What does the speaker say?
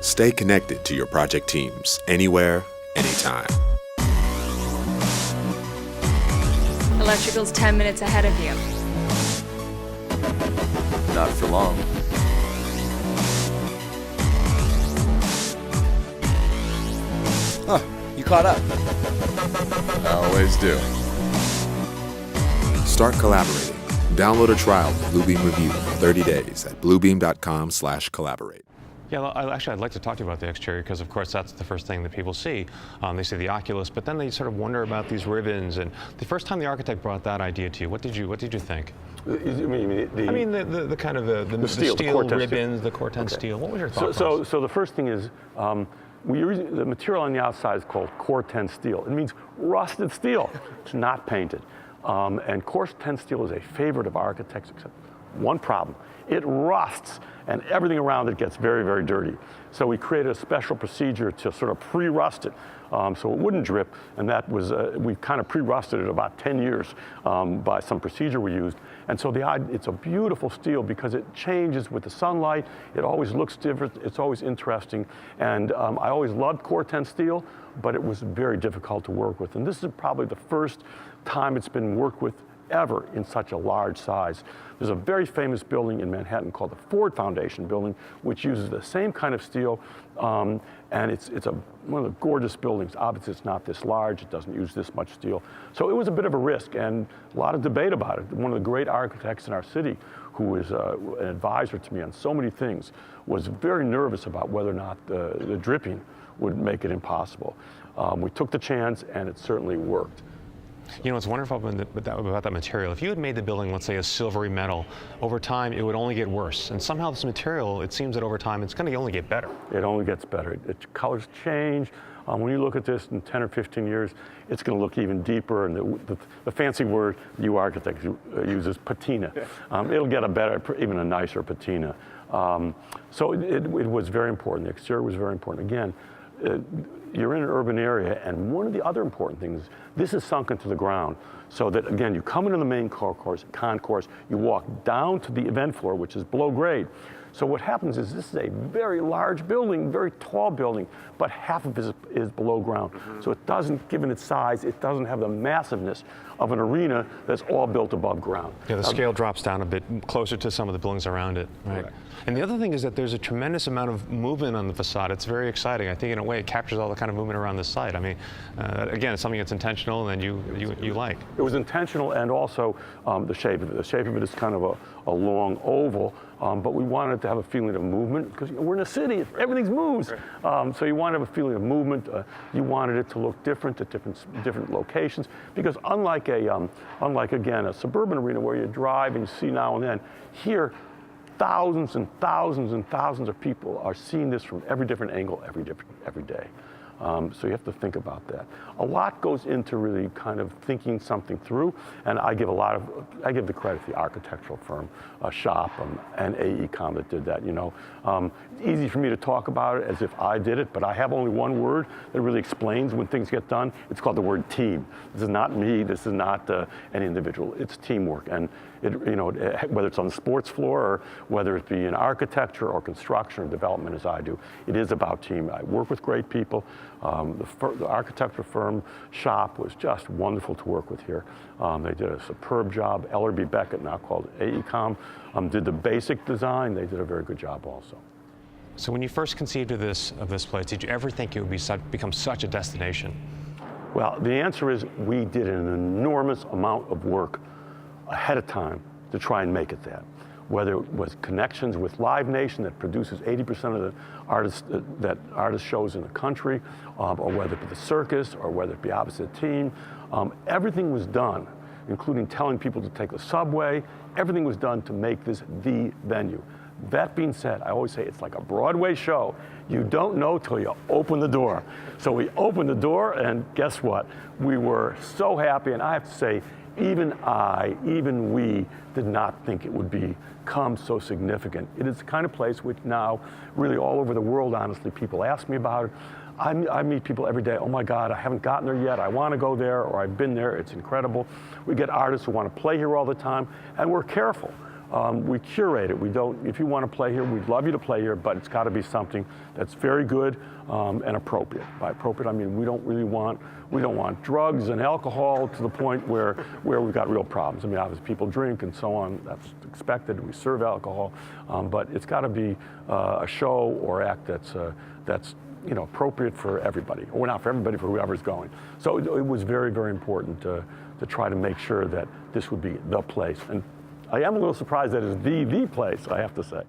Stay connected to your project teams anywhere, anytime. Electrical's 10 minutes ahead of you. Not for long. Huh, you caught up. I always do. Start collaborating. Download a trial of Bluebeam Review for 30 days at bluebeam.com/collaborate. Yeah, actually, I'd like to talk to you about the exterior because, of course, that's the first thing that people see. They see the Oculus, but then they sort of wonder about these ribbons. And the first time the architect brought that idea to you, what did you think? You mean the kind of the steel, steel the ribbons, the Cor-Ten steel. What was your thought process? So the first thing is, the material on the outside is called Cor-Ten steel. It means rusted steel. It's not painted. And Cor-Ten steel is a favorite of architects, except one problem. It rusts, and everything around it gets very, very dirty. So we created a special procedure to sort of pre-rust it so it wouldn't drip, and that was, we kind of pre-rusted it about 10 years by some procedure we used. And so it's a beautiful steel because it changes with the sunlight. It always looks different. It's always interesting. And I always loved Cor-Ten steel, but it was very difficult to work with. And this is probably the first time it's been worked with ever in such a large size. There's a very famous building in Manhattan called the Ford Foundation building, which uses the same kind of steel, and it's one of the gorgeous buildings. Obviously, it's not this large. It doesn't use this much steel. So it was a bit of a risk and a lot of debate about it. One of the great architects in our city, who is an advisor to me on so many things, was very nervous about whether or not the dripping would make it impossible. We took the chance, and it certainly worked. You know, what's wonderful about that material, if you had made the building, let's say, a silvery metal, over time it would only get worse. And somehow this material, it seems that over time it's going to only get better. It only gets better. Colors change. When you look at this in 10 or 15 years, it's going to look even deeper. And the fancy word you architects use is patina. It'll get a better, even a nicer patina. So it was very important. The exterior was very important. Again, you're in an urban area, and one of the other important things, this is sunk into the ground, so that, again, you come into the main concourse, you walk down to the event floor, which is below grade. So what happens is this is a very large building, very tall building, but half of it is below ground. So it doesn't, given its size, it doesn't have the massiveness of an arena that's all built above ground. Yeah, the scale drops down a bit closer to some of the buildings around it. Right. Correct. And the other thing is that there's a tremendous amount of movement on the facade. It's very exciting. I think in a way it captures all the kind of movement around the site. I mean, again, it's something that's intentional and you like. It was intentional, and also the shape of it. The shape of it is kind of a long oval, but we wanted to have a feeling of movement because we're in a city, everything moves. So you want to have a feeling of movement. You wanted it to look different at different locations, because unlike again a suburban arena where you drive and you see now and then, here thousands and thousands and thousands of people are seeing this from every different angle every day. So you have to think about that. A lot goes into really kind of thinking something through, and I give the credit to the architectural firm, Shop, and AECOM that did that. You know, it's easy for me to talk about it as if I did it, but I have only one word that really explains when things get done. It's called the word team. This is not me. This is not any individual. It's teamwork, and whether it's on the sports floor or whether it be in architecture or construction or development, as I do, it is about team. I work with great people. The architecture firm Shop was just wonderful to work with here. They did a superb job. Ellerby Beckett, now called AECOM, did the basic design. They did a very good job also. So when you first conceived of this place, did you ever think it would become such a destination? Well, the answer is we did an enormous amount of work ahead of time to try and make it that. Whether it was connections with Live Nation that produces 80% of the artist shows in the country, or whether it be the circus, or whether it be opposite team, everything was done, including telling people to take the subway. Everything was done to make this the venue. That being said, I always say it's like a Broadway show. You don't know till you open the door. So we opened the door, and guess what? We were so happy, and I have to say, even we did not think it would become so significant. It is the kind of place which now, really all over the world, honestly, people ask me about it. I meet people every day, oh my God, I haven't gotten there yet, I want to go there, or I've been there, it's incredible. We get artists who want to play here all the time, and we're careful. we curate it. We don't, if you want to play here, we'd love you to play here, but it's got to be something that's very good and appropriate. By appropriate, I mean we don't want drugs and alcohol to the point where we've got real problems. I mean, obviously people drink and so on. That's expected. We serve alcohol, but it's got to be a show or act that's appropriate for everybody, or not for everybody, for whoever's going. So it was very, very important to try to make sure that this would be the place. And I am a little surprised that it's the place, I have to say.